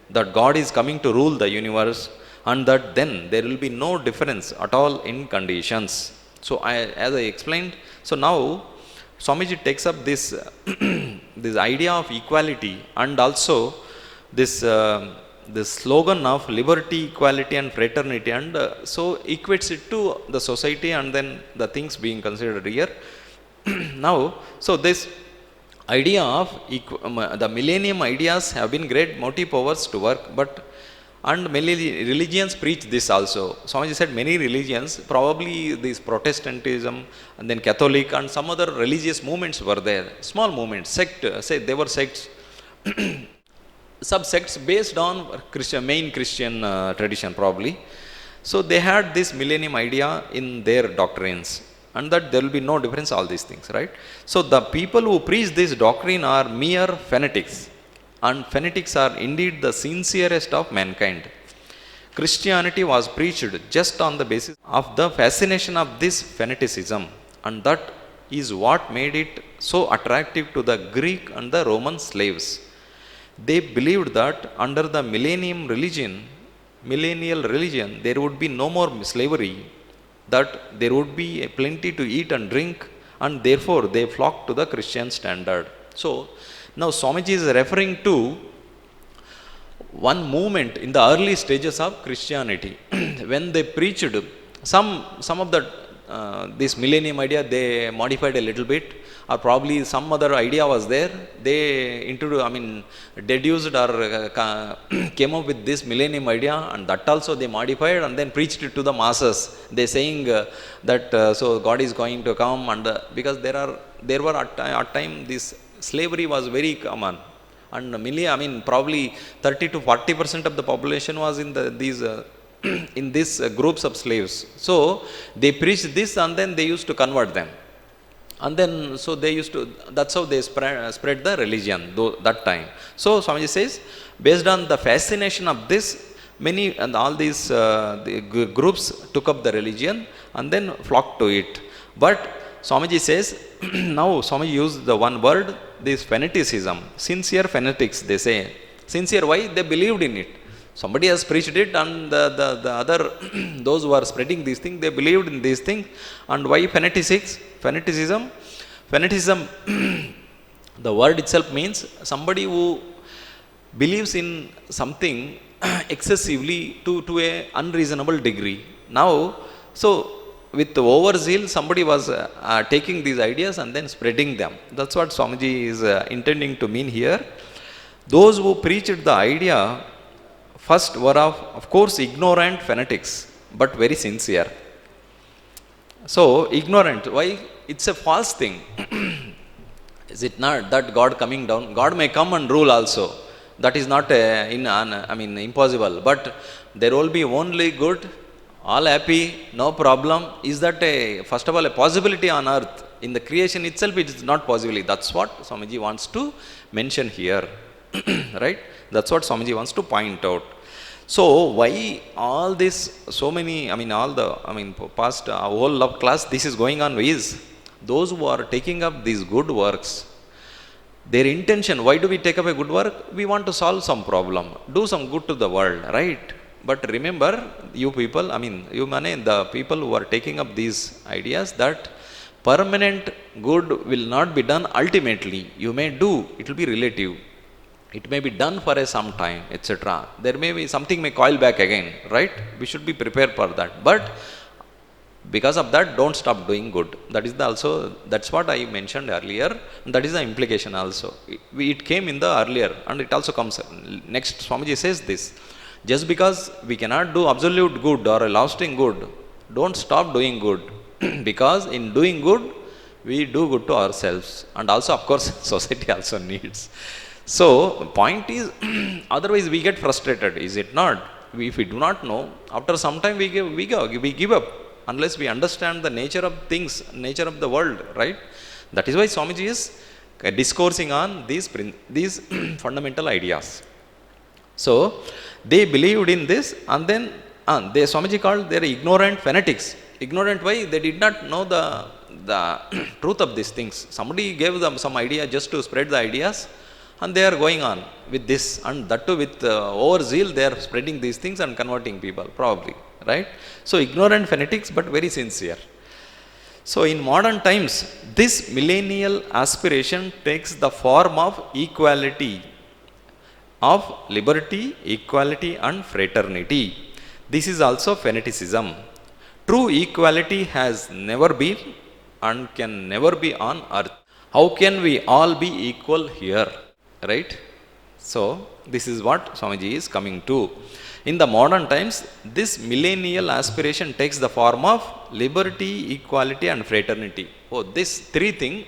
that God is coming to rule the universe, and that then there will be no difference at all in conditions. So as I explained, so now Swamiji takes up this, this idea of equality, and also this, this slogan of liberty, equality and fraternity, and so equates it to the society and then the things being considered here. Now, so this idea of the millennium ideas have been great motive powers to work, but and many religions preach this also. Swamiji said many religions, probably this Protestantism and then Catholic and some other religious movements were there. Small movements, say they were sects, subsects based on main Christian tradition probably. So they had this millennium idea in their doctrines, and that there will be no difference, all these things, right? So the people who preach this doctrine are mere fanatics, and fanatics are indeed the sincerest of mankind. Christianity was preached just on the basis of the fascination of this fanaticism, and that is what made it so attractive to the Greek and the Roman slaves. They believed that under the millennial religion, there would be no more slavery, that there would be plenty to eat and drink, and therefore they flocked to the Christian standard. So now Swamiji is referring to one movement in the early stages of Christianity when they preached some of the this millennium idea, they modified a little bit, or probably some other idea was there, they deduced or came up with this millennium idea, and that also they modified and then preached it to the masses. They saying that so God is going to come, and because there were at time this slavery was very common, and probably 30 to 40% of the population was in these in these groups of slaves. So they preached this, and then they used to convert them, and then so they used to, that's how they spread the religion that time. So Swamiji says, based on the fascination of this, many and all these the groups took up the religion and then flocked to it. But Swamiji says, now Swamiji used the one word, this fanaticism, sincere fanatics, they say. Sincere, why? They believed in it. Somebody has preached it, and the other, those who are spreading these things, they believed in these things. And why fanaticism? Fanaticism, the word itself means somebody who believes in something excessively to a unreasonable degree. Now, so with overzeal, somebody was taking these ideas and then spreading them. That's what Swamiji is intending to mean here. Those who preached the idea first were of course ignorant fanatics, but very sincere. So ignorant, why? It's a false thing. Is it not that God coming down? God may come and rule also. That is not impossible. But there will be only good, all happy, no problem. Is that first of all a possibility on earth? In the creation itself, it is not possible. That's what Swamiji wants to mention here. Right? That's what Swamiji wants to point out. So why all this, so many, past whole love class, this is going on is, those who are taking up these good works, their intention, why do we take up a good work? We want to solve some problem, do some good to the world, right? But remember, you people, the people who are taking up these ideas, that permanent good will not be done ultimately. You may do, it will be relative. It may be done for some time, etc. There may be something may coil back again, right? We should be prepared for that. But because of that, don't stop doing good. That is that's what I mentioned earlier. That is the implication also. It came in the earlier, and it also comes next. Swamiji says this: just because we cannot do absolute good or a lasting good, don't stop doing good. Because in doing good, we do good to ourselves, and also of course society also needs. So point is, otherwise we get frustrated, is it not? If we do not know, after some time we give up, unless we understand the nature of things, nature of the world, right? That is why Swamiji is discoursing on these fundamental ideas. So they believed in this, and then they, Swamiji called their ignorant fanatics. Ignorant why? They did not know the truth of these things. Somebody gave them some idea just to spread the ideas, and they are going on with this, and that too with overzeal, they are spreading these things and converting people, probably, right? So ignorant fanatics, but very sincere. So in modern times, this millennial aspiration takes the form of equality, of liberty, equality and fraternity. This is also fanaticism. True equality has never been and can never be on earth. How can we all be equal here? Right? So this is what Swamiji is coming to. In the modern times, this millennial aspiration takes the form of liberty, equality and fraternity. Oh, this three thing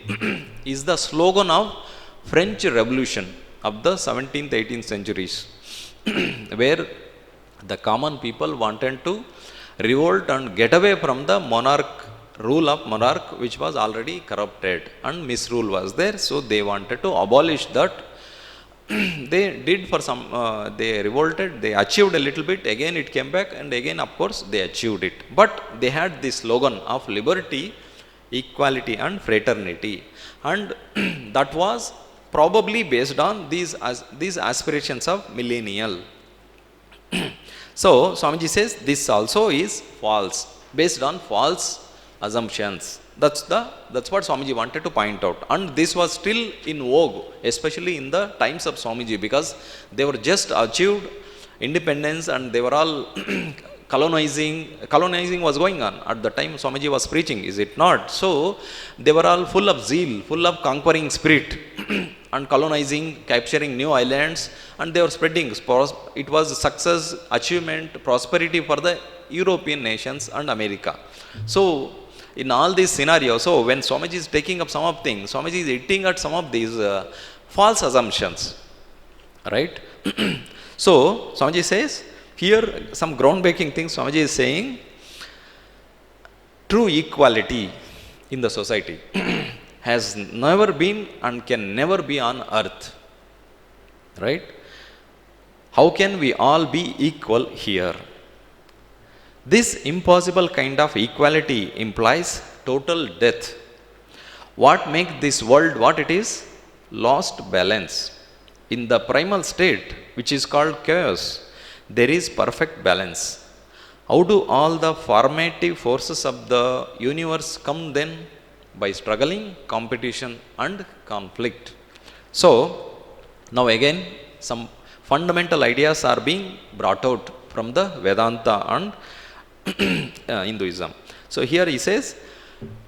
is the slogan of French Revolution of the 17th, 18th centuries, where the common people wanted to revolt and get away from the rule of monarch, which was already corrupted and misrule was there. So they wanted to abolish that. They did for some, they revolted, they achieved a little bit, again it came back, and again of course they achieved it. But they had this slogan of liberty, equality and fraternity, and that was probably based on these aspirations of millennial. So Swamiji says this also is false, based on false assumptions. That's what Swamiji wanted to point out. And this was still in vogue, especially in the times of Swamiji, because they were just achieved independence and they were all colonizing was going on at the time Swamiji was preaching, is it not? So they were all full of zeal, full of conquering spirit and colonizing, capturing new islands, and they were spreading. It was success, achievement, prosperity for the European nations and America. So in all these scenarios, so when Swamiji is taking up some of things, Swamiji is hitting at some of these false assumptions, right? So Swamiji says, here some groundbreaking things Swamiji is saying. True equality in the society has never been and can never be on earth, right? How can we all be equal here? This impossible kind of equality implies total death. What makes this world what it is? Lost balance. In the primal state, which is called chaos, there is perfect balance. How do all the formative forces of the universe come then? By struggling, competition and conflict. So, now again, some fundamental ideas are being brought out from the Vedanta and Hinduism. So here he says,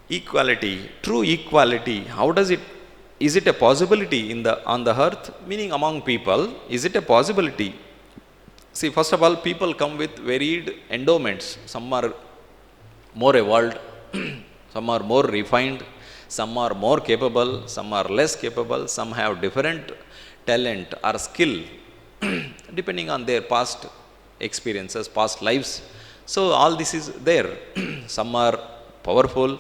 equality, true equality, how does it, is it a possibility on the earth, meaning among people, is it a possibility? See, first of all, people come with varied endowments. Some are more evolved, some are more refined, some are more capable, some are less capable, some have different talent or skill depending on their past experiences, past lives. So all this is there. Some are powerful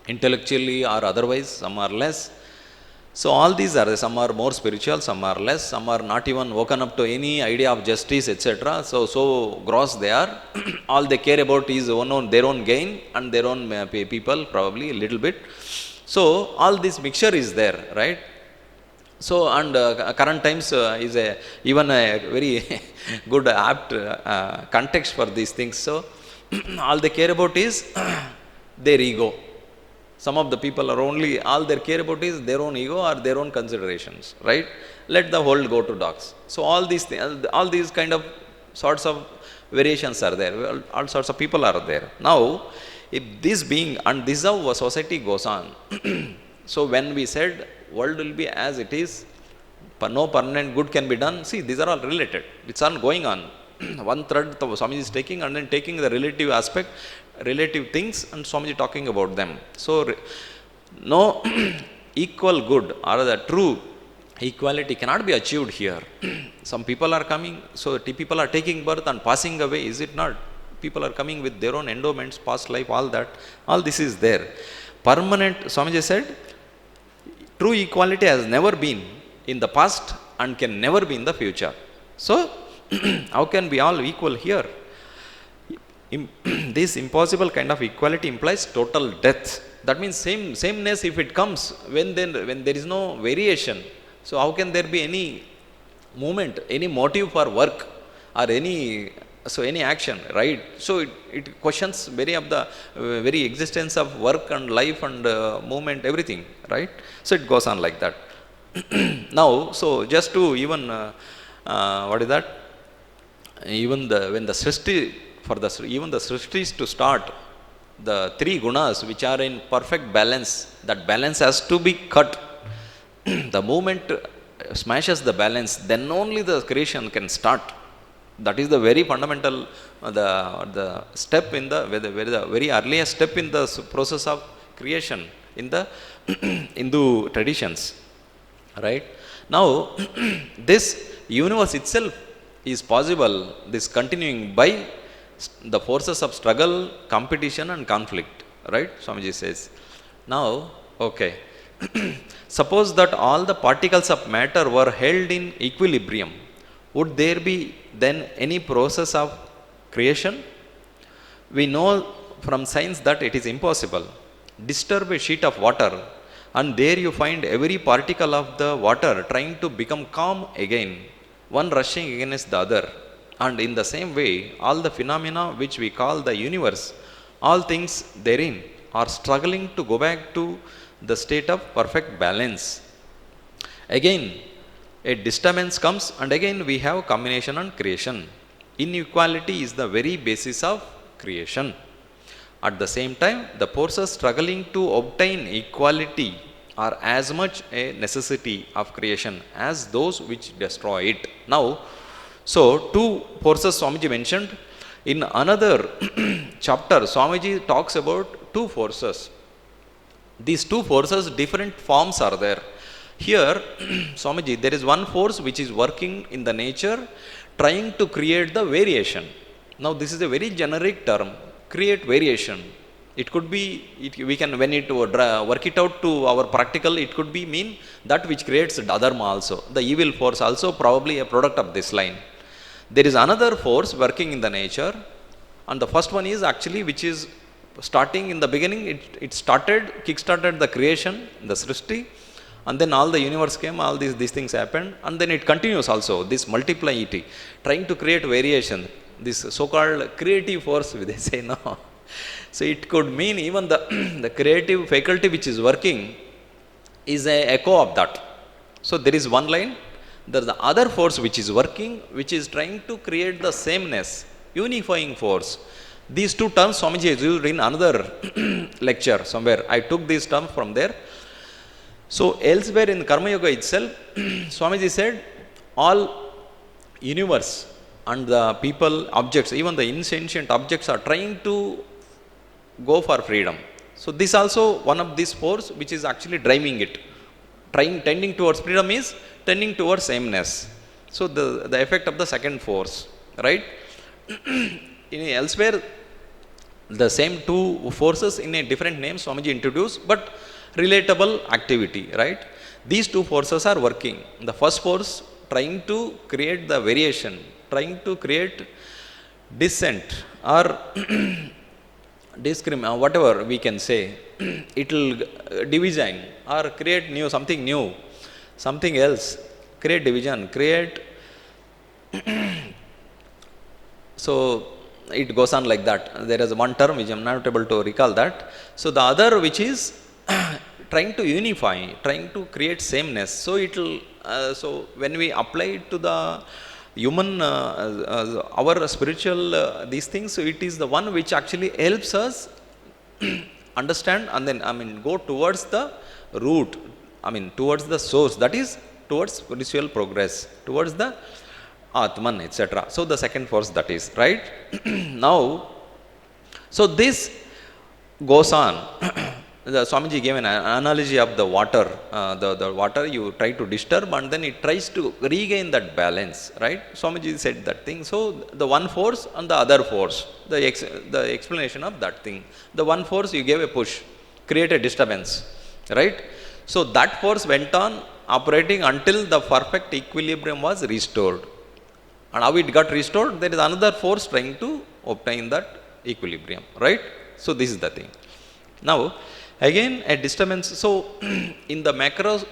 intellectually or otherwise, some are less. So all these are, some are more spiritual, some are less, some are not even woken up to any idea of justice, etc. So gross they are. All they care about is their own gain and their own people, probably a little bit. So all this mixture is there, right? So, and current times is even a very good apt context for these things. So all they care about is their ego. Some of the people are only, all they care about is their own ego or their own considerations, right? Let the world go to dogs. So all these things, all these kind of sorts of variations are there. All sorts of people are there. Now, if this being, and this is how society goes on. So when we said world will be as it is, no permanent good can be done. See, these are all related. It's all going on. One thread Swamiji is taking and then taking the relative aspect, relative things, and Swamiji talking about them. So, no equal good or the true equality cannot be achieved here. Some people are coming, so people are taking birth and passing away, is it not? People are coming with their own endowments, past life, all that, all this is there. Permanent, Swamiji said, true equality has never been in the past and can never be in the future. So, how can we all equal here? This impossible kind of equality implies total death. That means sameness if it comes, when there is no variation. So how can there be any movement, any motive for work or any action, right? So it questions very existence of work and life and movement, everything, right? So it goes on like that. Now, so just to even what is that? Even when the Srishti, even the Srishtis to start, the three gunas which are in perfect balance, that balance has to be cut. The moment smashes the balance, then only the creation can start. That is the very fundamental, the step in the very earliest step in the process of creation in the Hindu traditions, right? Now, this universe itself is possible, this continuing by the forces of struggle, competition and conflict, right? Swamiji says. Now, okay. Suppose that all the particles of matter were held in equilibrium, would there be then any process of creation? We know from science that it is impossible. Disturb a sheet of water and there you find every particle of the water trying to become calm again, one rushing against the other. And in the same way, all the phenomena which we call the universe, all things therein are struggling to go back to the state of perfect balance. Again, a disturbance comes and again we have combination and creation. Inequality is the very basis of creation. At the same time, the forces struggling to obtain equality are as much a necessity of creation as those which destroy it. Now, so two forces Swamiji mentioned. In another chapter, Swamiji talks about two forces. These two forces, different forms are there. Here, Swamiji, there is one force which is working in the nature, trying to create the variation. Now, this is a very generic term, create variation. It could be, we can, when it work it out to our practical, it could be mean that which creates dharma also. The evil force also probably a product of this line. There is another force working in the nature, and the first one is actually which is starting in the beginning, it kick-started the creation, the Srishti, and then all the universe came, all these things happened, and then it continues also, this multiplicity, trying to create variation, this so-called creative force, they say, no. So it could mean even the creative faculty which is working is an echo of that. So there is one line, there is the other force which is working, which is trying to create the sameness, unifying force. These two terms Swamiji has used in another lecture somewhere. I took these terms from there. So elsewhere in Karma Yoga itself, Swamiji said all universe and the people, objects, even the insentient objects are trying to go for freedom. So this also one of these force which is actually driving it. Tending towards freedom is tending towards sameness. So the effect of the second force, right? Elsewhere, the same two forces in a different name Swamiji introduced, but relatable activity, right? These two forces are working. The first force trying to create the variation, trying to create dissent or whatever we can say, it will division or create something else, create division, create. So it goes on like that. There is one term which I am not able to recall that. So the other which is trying to unify, trying to create sameness. So it will. So when we apply it to the human, our spiritual these things, so it is the one which actually helps us understand and then go towards the root, towards the source, that is towards spiritual progress, towards the Atman, etc. So the second force, that is, right? Now, so this goes on. the Swamiji gave an analogy of the water. The water you try to disturb and then it tries to regain that balance, right? Swamiji said that thing. So the one force and the other force, the explanation of that thing. The one force you gave a push, create a disturbance, right? So that force went on operating until the perfect equilibrium was restored. And how it got restored? There is another force trying to obtain that equilibrium, right? So this is the thing. Now, again a disturbance. So in the macroscopic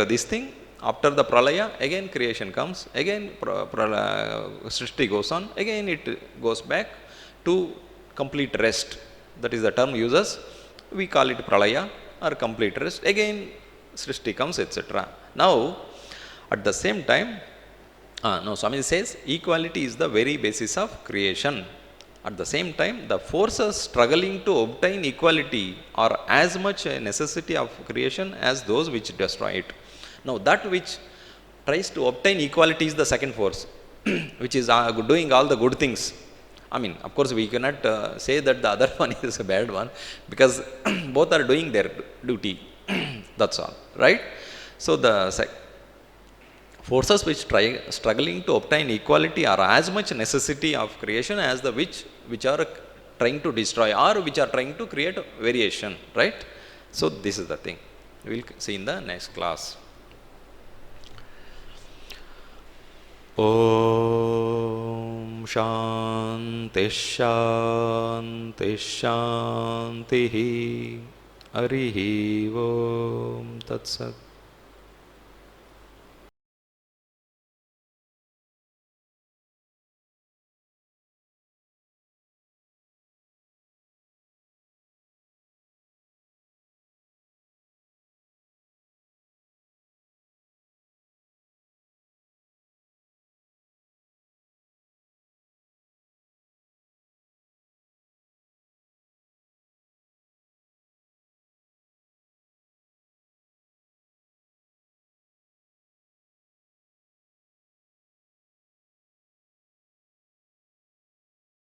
this thing, after the pralaya, again creation comes, again srishti goes on, again it goes back to complete rest. That is the term uses. We call it pralaya or complete rest. Again srishti comes, etc. Now, at the same time, no, Swami says equality is the very basis of creation. At the same time, the forces struggling to obtain equality are as much a necessity of creation as those which destroy it. Now, that which tries to obtain equality is the second force, which is doing all the good things. I mean, of course, we cannot say that the other one is a bad one, because both are doing their duty. That's all, right? So, the forces which struggling to obtain equality are as much necessity of creation as the which are trying to destroy or which are trying to create variation, right? So this is the thing. We will see in the next class. Om Shanti Shanti Shanti Harihi Om Tat Sat.